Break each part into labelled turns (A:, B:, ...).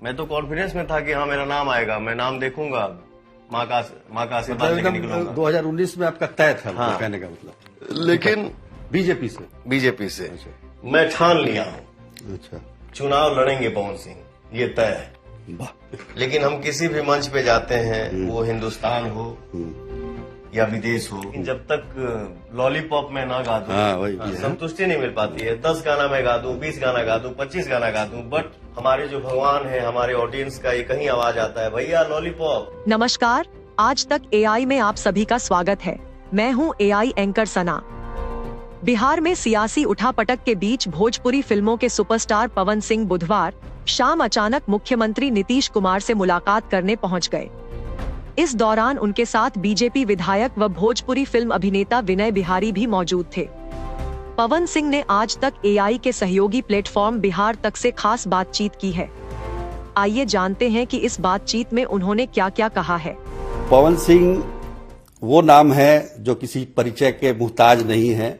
A: मैं तो कॉन्फिडेंस में था कि हाँ मेरा नाम आएगा, मैं नाम देखूंगा, माँ का आशीर्वाद लेके निकलूंगा।
B: 2019 में आपका तय था,
A: हाँ।
B: कहने का मतलब।
A: लेकिन बीजेपी से मैं ठान लिया हूँ,
B: अच्छा,
A: चुनाव लड़ेंगे पवन सिंह, ये तय है। लेकिन हम किसी भी मंच पे जाते हैं, वो हिंदुस्तान हो या विदेश हो, जब तक लॉलीपॉप में ना गा दूं,
B: हाँ, वही भी है।
A: संतुष्टि नहीं मिल पाती है। 10 गाना मैं गा दूं, 20 गाना गा दूं, 25 गाना गा दूं, बट हमारे जो भगवान है, हमारे ऑडियंस का एक ही आवाज आता है, भैया लॉलीपॉप।
C: नमस्कार, आज तक एआई में आप सभी का स्वागत है। मैं हूं एआई एंकर सना। बिहार में सियासी उठापटक के बीच भोजपुरी फिल्मों के सुपरस्टार पवन सिंह बुधवार शाम अचानक मुख्यमंत्री नीतीश कुमार से मुलाकात करने पहुंच गए। इस दौरान उनके साथ बीजेपी विधायक व भोजपुरी फिल्म अभिनेता विनय बिहारी भी मौजूद थे। पवन सिंह ने आज तक एआई के सहयोगी प्लेटफॉर्म बिहार तक से खास बातचीत की है। आइए जानते हैं कि इस बातचीत में उन्होंने क्या क्या कहा है।
B: पवन सिंह वो नाम है जो किसी परिचय के मुहताज नहीं है।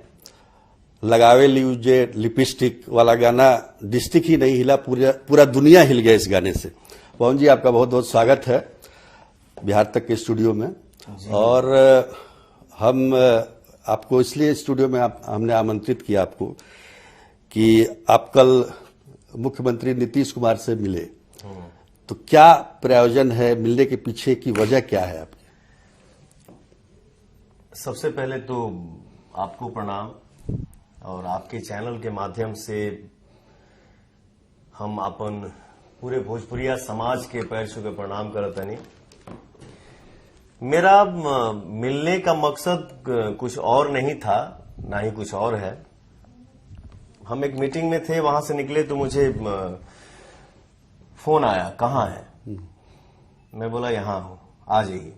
B: लगावे लीजे लिपस्टिक वाला गाना डिस्ट्रिक्ट ही नहीं हिला, पूरा दुनिया हिल गया इस गाने से। पवन जी, आपका बहुत बहुत स्वागत है बिहार तक के स्टूडियो में। और हम आपको इसलिए स्टूडियो में हमने आमंत्रित किया आपको कि आप कल मुख्यमंत्री नीतीश कुमार से मिले, तो क्या प्रयोजन है, मिलने के पीछे की वजह क्या है आपकी?
A: सबसे पहले तो आपको प्रणाम, और आपके चैनल के माध्यम से हम अपन पूरे भोजपुरिया समाज के पैर छू के प्रणाम करतनी। मेरा मिलने का मकसद कुछ और नहीं था, ना ही कुछ और है। हम एक मीटिंग में थे, वहां से निकले तो मुझे फोन आया, कहाँ है? मैं बोला यहाँ हूं, आ जाइए।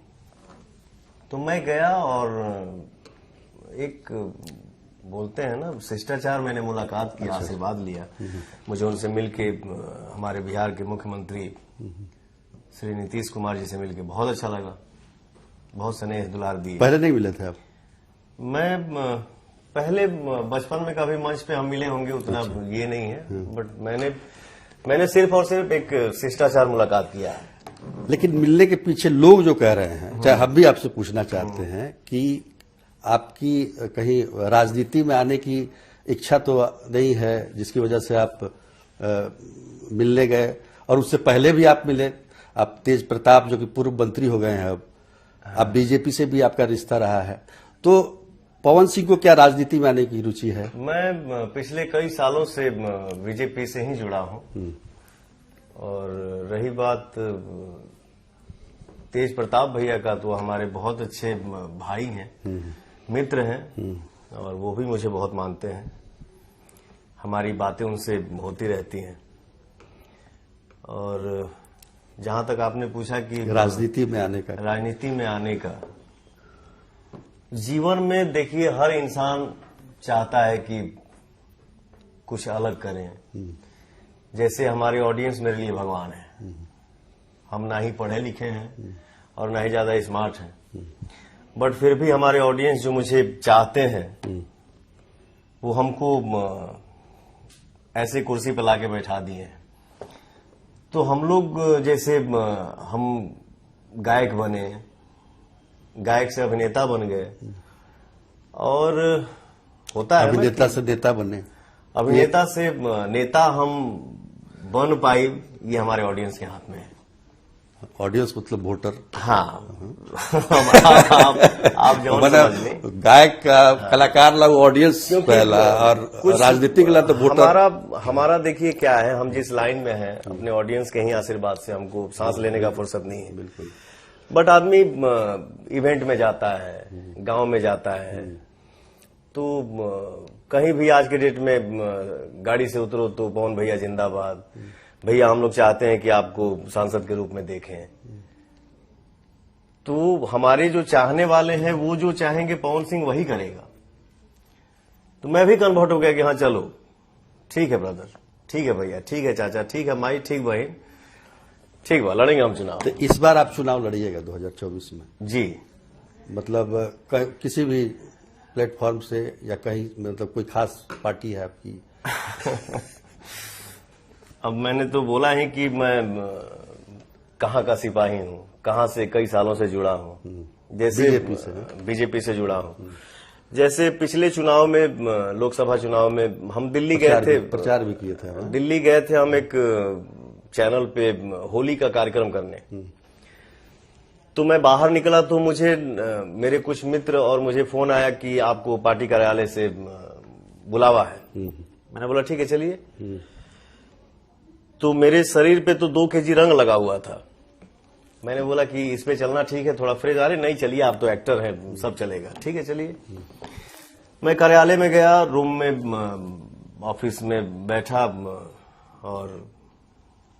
A: तो मैं गया और एक बोलते हैं ना शिष्टाचार, मैंने मुलाकात की, आशीर्वाद लिया। मुझे उनसे मिलके, हमारे बिहार के मुख्यमंत्री श्री नीतीश कुमार जी से मिलके बहुत अच्छा लगा, बहुत स्नेह दुलार दिए।
B: पहले नहीं मिले थे आप?
A: मैं पहले बचपन में कभी मंच पे हम मिले होंगे, उतना ये नहीं है, बट मैंने सिर्फ और सिर्फ एक शिष्टाचार मुलाकात किया है।
B: लेकिन मिलने के पीछे लोग जो कह रहे हैं, चाहे हम भी आपसे पूछना चाहते हैं कि आपकी कहीं राजनीति में आने की इच्छा तो नहीं है, जिसकी वजह से आप मिलने गए, और उससे पहले भी आप मिले। आप तेज प्रताप जो कि पूर्व मंत्री हो गए हैं, अब आप बीजेपी से भी आपका रिश्ता रहा है, तो पवन सिंह को क्या राजनीति में आने की रुचि है?
A: मैं पिछले कई सालों से बीजेपी से ही जुड़ा हूं, और रही बात तेज प्रताप भैया का, तो हमारे बहुत अच्छे भाई हैं, मित्र हैं, और वो भी मुझे बहुत मानते हैं। हमारी बातें उनसे होती रहती हैं। और जहां तक आपने पूछा कि
B: राजनीति में आने का,
A: जीवन में देखिए, हर इंसान चाहता है कि कुछ अलग करें। जैसे हमारे ऑडियंस मेरे लिए भगवान है। हम ना ही पढ़े लिखे हैं और ना ही ज्यादा स्मार्ट हैं, बट फिर भी हमारे ऑडियंस जो मुझे चाहते हैं, वो हमको ऐसे कुर्सी पर लाके बैठा दिए हैं। तो हम लोग जैसे हम गायक बने, गायक से अभिनेता बन गए, और होता है
B: अभिनेता से नेता बने,
A: अभिनेता से नेता हम बन पाए, ये हमारे ऑडियंस के हाथ में है।
B: ऑडियंस मतलब वोटर।
A: हाँ। आप जो समझ लें,
B: गायक का कलाकार लोग ऑडियंस पहला, और राजनीति के लिए तो वोटर।
A: हमारा देखिए क्या है, हम जिस लाइन में हैं, अपने ऑडियंस के ही आशीर्वाद से हमको सांस लेने का फुर्सत नहीं है।
B: बिल्कुल।
A: बट आदमी इवेंट में जाता है, गांव में जाता है, तो कहीं भी आज के डेट में गाड़ी से उतरो तो पवन भैया जिंदाबाद, भैया हम लोग चाहते हैं कि आपको सांसद के रूप में देखें। तो हमारे जो चाहने वाले हैं, वो जो चाहेंगे पवन सिंह वही करेगा। तो मैं भी कन्वर्ट हो गया कि हाँ चलो ठीक है ब्रदर, ठीक है भैया, ठीक है चाचा, ठीक है माई, ठीक बहन, ठीक बा, लड़ेंगे हम चुनाव।
B: तो इस बार आप चुनाव लड़िएगा 2024 में?
A: जी।
B: मतलब किसी भी प्लेटफॉर्म से, या कहीं, मतलब कोई खास पार्टी है आपकी?
A: अब मैंने तो बोला ही कि मैं कहाँ का सिपाही हूँ, कहाँ से कई सालों से जुड़ा हूँ। जैसे बीजेपी से जुड़ा हूँ। जैसे पिछले चुनाव में, लोकसभा चुनाव में हम दिल्ली गए थे,
B: प्रचार भी किए थे।
A: दिल्ली गए थे हम एक चैनल पे होली का कार्यक्रम करने। तो मैं बाहर निकला तो मुझे मेरे कुछ मित्र और मुझे फोन आया कि आपको पार्टी कार्यालय से बुलावा है। मैंने बोला ठीक है चलिए। तो मेरे शरीर पे तो 2 केजी रंग लगा हुआ था। मैंने बोला कि इस पे चलना ठीक है, थोड़ा फ्रेश। अरे नहीं चलिए, आप तो एक्टर हैं, सब चलेगा। ठीक है चलिए। मैं कार्यालय में गया, रूम में ऑफिस में बैठा और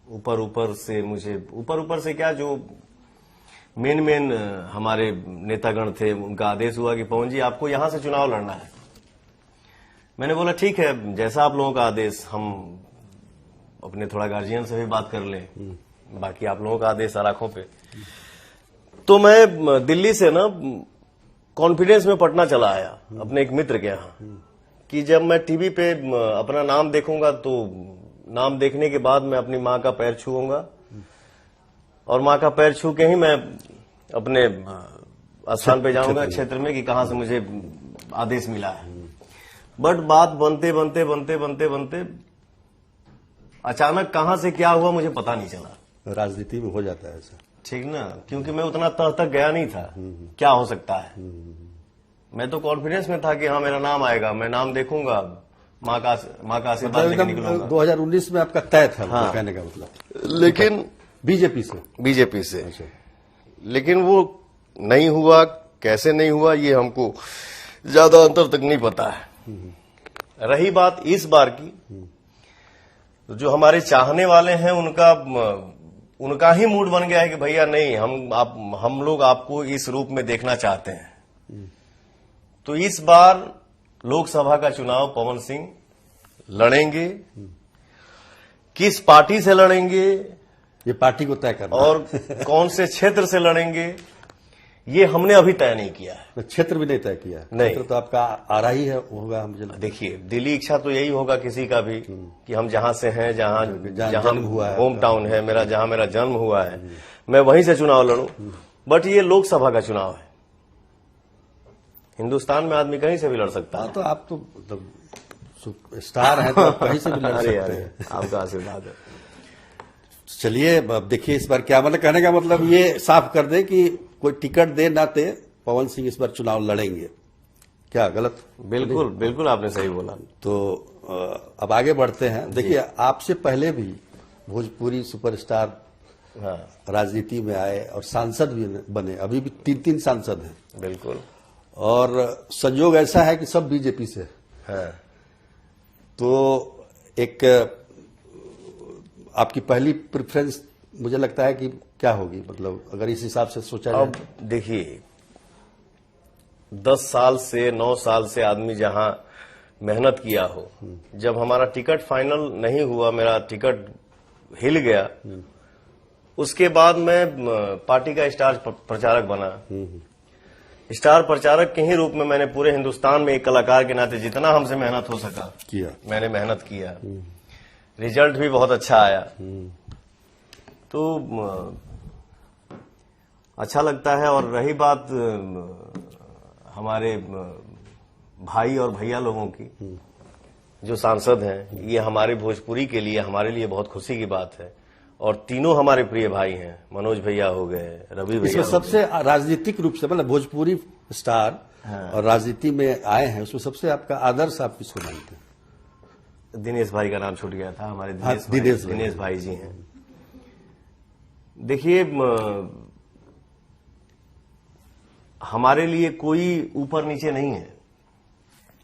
A: ऊपर से क्या, जो मेन हमारे नेतागण थे उनका आदेश हुआ कि पवन जी आपको यहां से चुनाव लड़ना है। मैंने बोला ठीक है, जैसा आप लोगों का आदेश। हम अपने थोड़ा गार्जियन से भी बात कर लें, बाकी आप लोगों का आदेश आराखों पे। तो मैं दिल्ली से ना कॉन्फिडेंस में पटना चला आया अपने एक मित्र के यहाँ, कि जब मैं टीवी पे अपना नाम देखूंगा तो नाम देखने के बाद मैं अपनी माँ का पैर छूऊंगा, और माँ का पैर छू के ही मैं अपने स्थान पे जाऊंगा क्षेत्र में कि कहां से मुझे आदेश मिला है। बट बात बनते अचानक कहां से क्या हुआ मुझे पता नहीं चला।
B: राजनीति में हो जाता है ऐसा,
A: ठीक ना, क्योंकि मैं उतना तह तक गया नहीं था क्या हो सकता है। मैं तो कॉन्फिडेंस में था कि हाँ मेरा नाम आएगा, मैं नाम देखूंगा, माँ का आशीर्वाद लेके निकलूंगा।
B: 2019 में आपका तय था।
A: हाँ।
B: कहने का मतलब,
A: लेकिन बीजेपी से
B: अच्छा।
A: लेकिन वो नहीं हुआ। कैसे नहीं हुआ ये हमको ज्यादा अंतर तक नहीं पता है। रही बात इस बार की, तो जो हमारे चाहने वाले हैं उनका ही मूड बन गया है कि भैया नहीं, हम लोग आपको इस रूप में देखना चाहते हैं। तो इस बार लोकसभा का चुनाव पवन सिंह लड़ेंगे। किस पार्टी से लड़ेंगे
B: ये पार्टी को तय करना,
A: और कौन से क्षेत्र से लड़ेंगे ये हमने अभी तय नहीं किया है।
B: क्षेत्र भी नहीं तय किया।
A: नहीं।
B: क्षेत्र तो आपका आ रहा ही है, होगा। मुझे
A: देखिए, दिली इच्छा तो यही होगा किसी का भी कि हम जहां से हैं, जहां
B: जन्म हुआ है,
A: होम टाउन है मेरा, जहां मेरा जन्म हुआ है, मैं वहीं से चुनाव लड़ूं। बट ये लोकसभा का चुनाव है। हिंदुस्तान में आदमी कहीं से भी लड़ सकता है।
B: तो आप तो मतलब स्टार हैं, तो आप कहीं से भी लड़ सकते हैं।
A: आपका आशीर्वाद है।
B: चलिए, अब देखिए इस बार क्या, मतलब कहने का मतलब ये साफ कर दे कि कोई टिकट दे ना दे, पवन सिंह इस बार चुनाव लड़ेंगे। क्या गलत?
A: बिल्कुल आपने सही बोला।
B: तो अब आगे बढ़ते हैं। देखिए, आपसे पहले भी भोजपुरी सुपरस्टार राजनीति में आए और सांसद भी बने। अभी भी 3 सांसद हैं।
A: बिल्कुल।
B: और संयोग ऐसा है कि सब बीजेपी से
A: है।
B: तो एक आपकी पहली प्रेफरेंस मुझे लगता है कि क्या होगी, मतलब अगर इस हिसाब से सोचा जाए?
A: अब देखिए, 10 साल से 9 साल से आदमी जहां मेहनत किया हो, जब हमारा टिकट फाइनल नहीं हुआ, मेरा टिकट हिल गया, उसके बाद मैं पार्टी का स्टार प्रचारक बना। स्टार प्रचारक के ही रूप में मैंने पूरे हिंदुस्तान में एक कलाकार के नाते जितना हमसे मेहनत हो सका
B: किया,
A: मैंने मेहनत किया। रिजल्ट भी बहुत अच्छा आया। तो अच्छा लगता है। और रही बात हमारे भाई और भैया लोगों की, जो सांसद हैं, ये हमारे भोजपुरी के लिए, हमारे लिए बहुत खुशी की बात है। और तीनों हमारे प्रिय भाई हैं। मनोज भैया हो गए, रवि भैया।
B: इसमें सबसे राजनीतिक रूप से, मतलब भोजपुरी स्टार और राजनीति में आए हैं, उसमें सबसे आपका आदर्श आप किसको मानते हैं?
A: दिनेश भाई का नाम छूट गया था। हमारे
B: दिनेश
A: भाई जी हैं। देखिए, हमारे लिए कोई ऊपर नीचे नहीं है।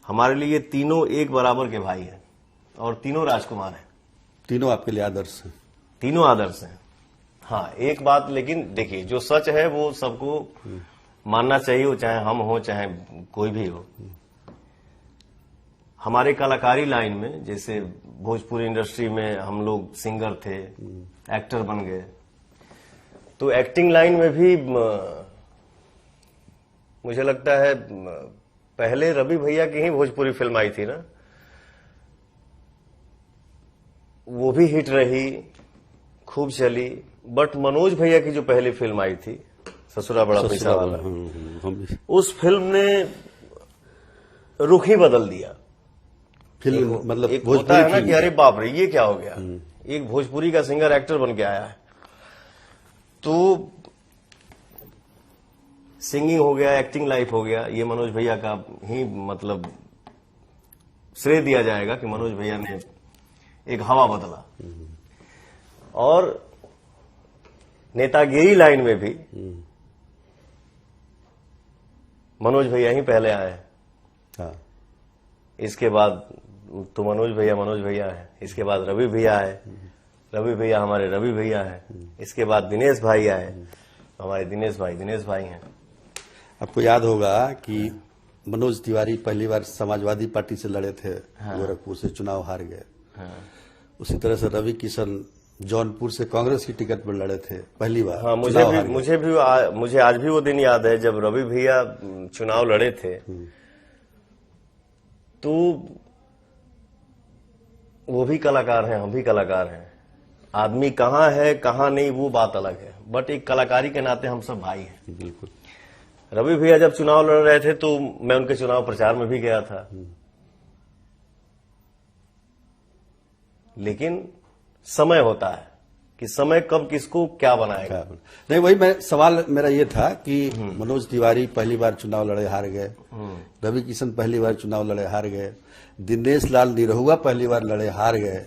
A: हमारे लिए तीनों एक बराबर के भाई हैं और तीनों राजकुमार हैं।
B: तीनों आपके लिए आदर्श हैं?
A: तीनों आदर्श हैं। हाँ, एक बात लेकिन देखिए, जो सच है वो सबको मानना चाहिए, हो चाहे हम हो चाहे कोई भी हो। हमारे कलाकारी लाइन में, जैसे भोजपुरी इंडस्ट्री में हम लोग सिंगर थे, एक्टर बन गए, तो एक्टिंग लाइन में भी मुझे लगता है पहले रवि भैया की ही भोजपुरी फिल्म आई थी ना, वो भी हिट रही, खूब चली। बट मनोज भैया की जो पहली फिल्म आई थी ससुरा बड़ा पैसा वाला, उस फिल्म ने रुख ही बदल दिया।
B: फिल्म मतलब
A: एक होता है ना कि अरे बाप रे ये क्या हो गया, एक भोजपुरी का सिंगर एक्टर बन के आया है। तो सिंगिंग हो गया, एक्टिंग लाइफ हो गया, ये मनोज भैया का ही मतलब श्रेय दिया जाएगा कि मनोज भैया ने एक हवा बदला। और नेतागिरी लाइन में भी मनोज भैया ही पहले आए।
B: हाँ।
A: इसके बाद तो मनोज भैया है, इसके बाद रवि भैया है, रवि भैया हमारे रवि भैया है, इसके बाद दिनेश भाई आए, हमारे दिनेश भाई हैं।
B: आपको याद होगा कि मनोज तिवारी पहली बार समाजवादी पार्टी से लड़े थे, गोरखपुर से चुनाव हार गए। उसी तरह से रवि किशन जौनपुर से कांग्रेस की टिकट पर लड़े थे पहली बार।
A: हाँ, मुझे आज भी वो दिन याद है जब रवि भैया चुनाव लड़े थे। तो वो भी कलाकार हैं, हम भी कलाकार हैं। आदमी कहाँ है कहाँ नहीं वो बात अलग है, बट एक कलाकारी के नाते हम सब भाई हैं।
B: बिल्कुल।
A: रवि भैया जब चुनाव लड़ रहे थे तो मैं उनके चुनाव प्रचार में भी गया था। लेकिन समय होता है कि समय कब किसको क्या बनाएगा।
B: नहीं, वही मैं सवाल मेरा ये था कि मनोज तिवारी पहली बार चुनाव लड़े हार गए, रवि किशन पहली बार चुनाव लड़े हार गए, दिनेश लाल निरहुआ पहली बार लड़े हार गए,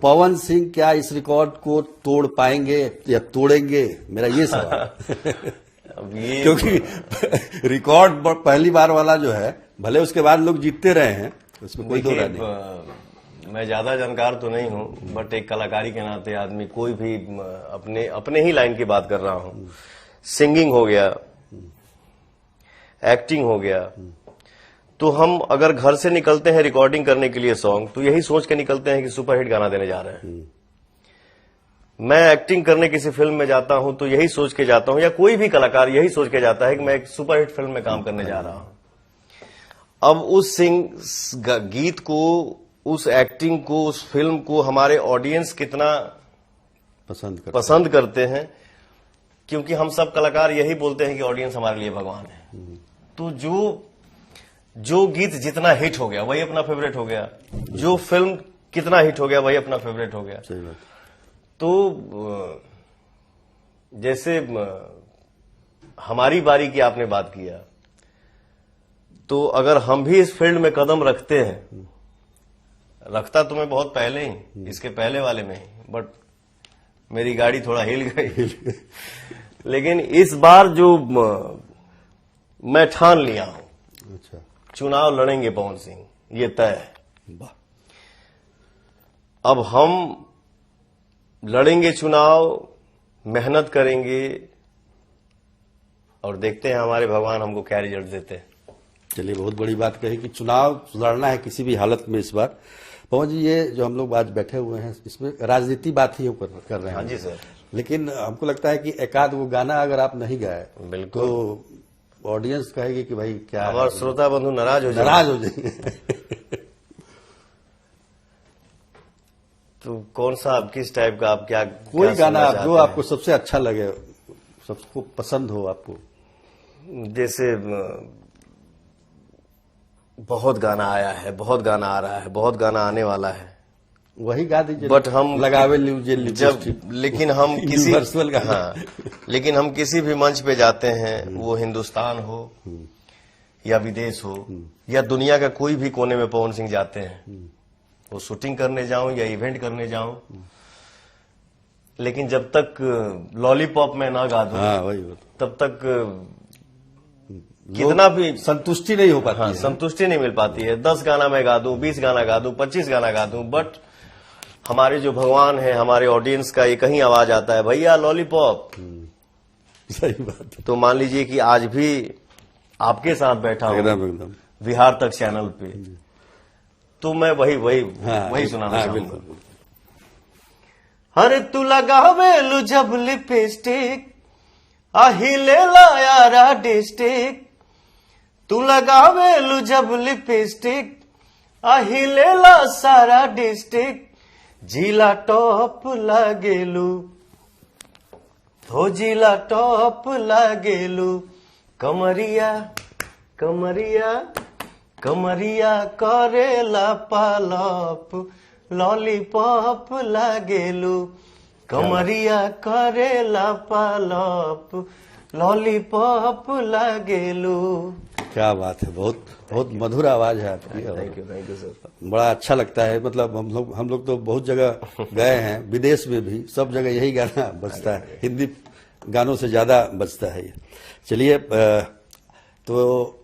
B: पवन सिंह क्या इस रिकॉर्ड को तोड़ पाएंगे या तोड़ेंगे, मेरा ये सवाल।
A: अब ये
B: क्योंकि रिकॉर्ड पहली बार वाला जो है, भले उसके बाद लोग जीतते रहे हैं, उसमें कोई दो राय नहीं।
A: मैं ज्यादा जानकार तो नहीं हूं, बट एक कलाकारी के नाते आदमी कोई भी अपने ही लाइन की बात कर रहा हूं। सिंगिंग हो गया, एक्टिंग हो गया, तो हम अगर घर से निकलते हैं रिकॉर्डिंग करने के लिए सॉन्ग, तो यही सोच के निकलते हैं कि सुपरहिट गाना देने जा रहे हैं। मैं एक्टिंग करने किसी फिल्म में जाता हूं तो यही सोच के जाता हूं, या कोई भी कलाकार यही सोच के जाता है कि मैं एक सुपरहिट फिल्म में काम करने जा रहा हूं। अब उस गीत को, उस एक्टिंग को, उस फिल्म को हमारे ऑडियंस कितना पसंद करते हैं, क्योंकि हम सब कलाकार यही बोलते हैं कि ऑडियंस हमारे लिए भगवान है। तो जो गीत जितना हिट हो गया वही अपना फेवरेट हो गया, जो फिल्म कितना हिट हो गया वही अपना फेवरेट हो गया।
B: सही बात।
A: तो जैसे हमारी बारी की आपने बात किया, तो अगर हम भी इस फील्ड में कदम रखते हैं, रखता तो मैं बहुत पहले ही, इसके पहले वाले में ही, बट मेरी गाड़ी थोड़ा हिल गई। लेकिन इस बार जो मैं ठान लिया हूं,
B: अच्छा,
A: चुनाव लड़ेंगे पवन सिंह, ये तय है। अब हम लड़ेंगे चुनाव, मेहनत करेंगे और देखते हैं हमारे भगवान हमको क्या रिजल्ट देते हैं।
B: चलिए, बहुत बड़ी बात कही कि चुनाव लड़ना है किसी भी हालत में। इस बार पवन जी, ये जो हम लोग आज बैठे हुए हैं, इसमें राजनीति बात ही कर रहे हैं।
A: हाँ जी सर।
B: लेकिन हमको लगता है कि एकाध वो गाना अगर आप नहीं गाए,
A: बिल्कुल,
B: तो ऑडियंस कहेगी कि भाई क्या,
A: हमारे श्रोता बंधु नाराज हो
B: जाएंगे।
A: तो कौन सा, किस टाइप का, आप क्या,
B: कोई गाना जो आपको सबसे अच्छा लगे, सबको पसंद हो आपको।
A: जैसे बहुत गाना आया है, बहुत गाना आ रहा है, बहुत गाना आने वाला है,
B: वही गा दीजिए।
A: बट हम
B: लगावे लीजिए
A: जब, लेकिन हम किसी लेकिन हम किसी भी मंच पे जाते हैं, वो हिंदुस्तान हो या विदेश हो या दुनिया का कोई भी कोने में पवन सिंह जाते हैं, वो शूटिंग करने जाऊं या इवेंट करने जाऊं, लेकिन जब तक लॉलीपॉप में ना गा दूं,
B: वही
A: तब तक कितना भी
B: संतुष्टि नहीं हो पाती।
A: हाँ, संतुष्टि नहीं मिल पाती है। 10 गाना मैं गा दूं, 20 गाना गा दूं, 25 गाना गा दूं, बट हमारे जो भगवान है, हमारे ऑडियंस का एक ही आवाज आता है, भैया लॉलीपॉप।
B: सही बात।
A: तो मान लीजिए कि आज भी आपके साथ बैठा हूं
B: एकदम
A: बिहार तक चैनल पे, तो मैं वही सुनाना चाहूंगा। अरे तू लगावेलू जब लिपस्टिक, अहिले यारा डिस्टिक, तू लगावेलू जब लिपस्टिक, अहिले सारा डिस्टिक, जिला टॉप लागेलू, हो जिला टॉप लागेलू, कमरिया कमरिया कमरिया करेला पालप, लॉलीपॉप लागेलू, कमरिया करेला पालप, लॉलीपॉप लागेलू।
B: क्या बात है, बहुत बहुत मधुर आवाज है आपकी।
A: Thank you sir.
B: बड़ा अच्छा लगता है। मतलब हम लोग तो बहुत जगह गए हैं, विदेश में भी, सब जगह यही गाना बजता है, हिंदी गानों से ज्यादा बजता है ये। चलिए, तो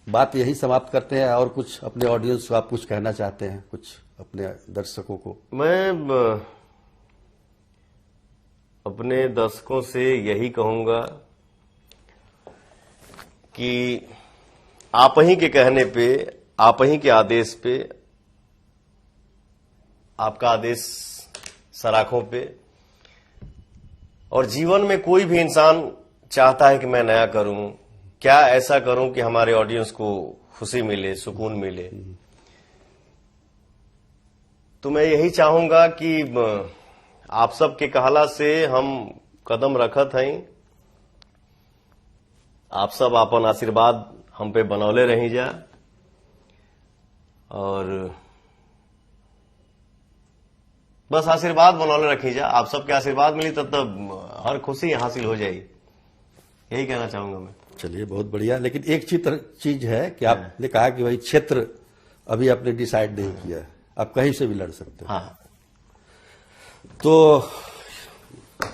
B: बात यही समाप्त करते हैं। और कुछ अपने ऑडियंस को आप कुछ कहना चाहते हैं, कुछ अपने दर्शकों को?
A: मैं अपने दर्शकों से यही कहूंगा कि आप ही के कहने पे, आप ही के आदेश पे, आपका आदेश सराखों पे, और जीवन में कोई भी इंसान चाहता है कि मैं नया करूं, क्या ऐसा करूं कि हमारे ऑडियंस को खुशी मिले, सुकून मिले। तो मैं यही चाहूंगा कि आप सब के कहला से हम कदम रखत हैं। आप सब अपन आशीर्वाद हम पे बनौले रही जा, और बस आशीर्वाद बनौले रखी जा। आप सबके आशीर्वाद मिली तब हर खुशी हासिल हो जाएगी, यही कहना चाहूंगा मैं।
B: चलिए, बहुत बढ़िया। लेकिन एक चीज है कि आपने कहा कि भाई क्षेत्र अभी आपने डिसाइड नहीं किया है, आप कहीं से भी लड़ सकते हो।
A: हाँ,
B: तो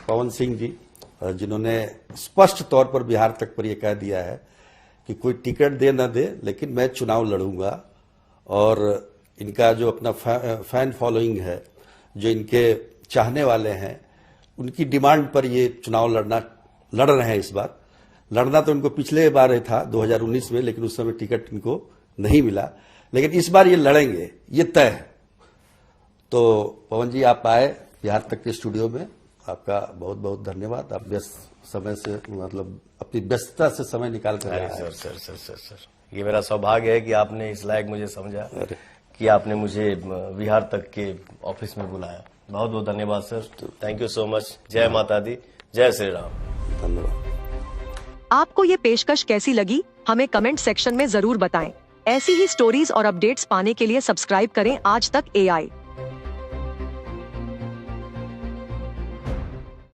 B: पवन सिंह जी, जिन्होंने स्पष्ट तौर पर बिहार तक पर यह कह दिया है कि कोई टिकट दे ना दे, लेकिन मैं चुनाव लड़ूंगा, और इनका जो अपना फैन फॉलोइंग है, जो इनके चाहने वाले हैं, उनकी डिमांड पर ये चुनाव लड़ रहे हैं। इस बार लड़ना तो इनको पिछले बार ही था 2019 में, लेकिन उस समय टिकट इनको नहीं मिला, लेकिन इस बार ये लड़ेंगे, ये तय है। तो पवन जी, आप आए बिहार तक के स्टूडियो में, आपका बहुत बहुत धन्यवाद। आप व्यस्त समय से, मतलब अपनी व्यस्तता से समय निकाल कर आए।
A: सर, ये मेरा सौभाग्य है कि आपने इस लायक मुझे समझा कि आपने मुझे बिहार तक के ऑफिस में बुलाया। बहुत बहुत धन्यवाद sir, thank you so much. जय माता दी, जय श्री राम।
B: धन्यवाद।
C: आपको ये पेशकश कैसी लगी, हमें कमेंट सेक्शन में जरूर बताएं। ऐसी ही स्टोरीज और अपडेट्स पाने के लिए सब्सक्राइब करें आज तक AI।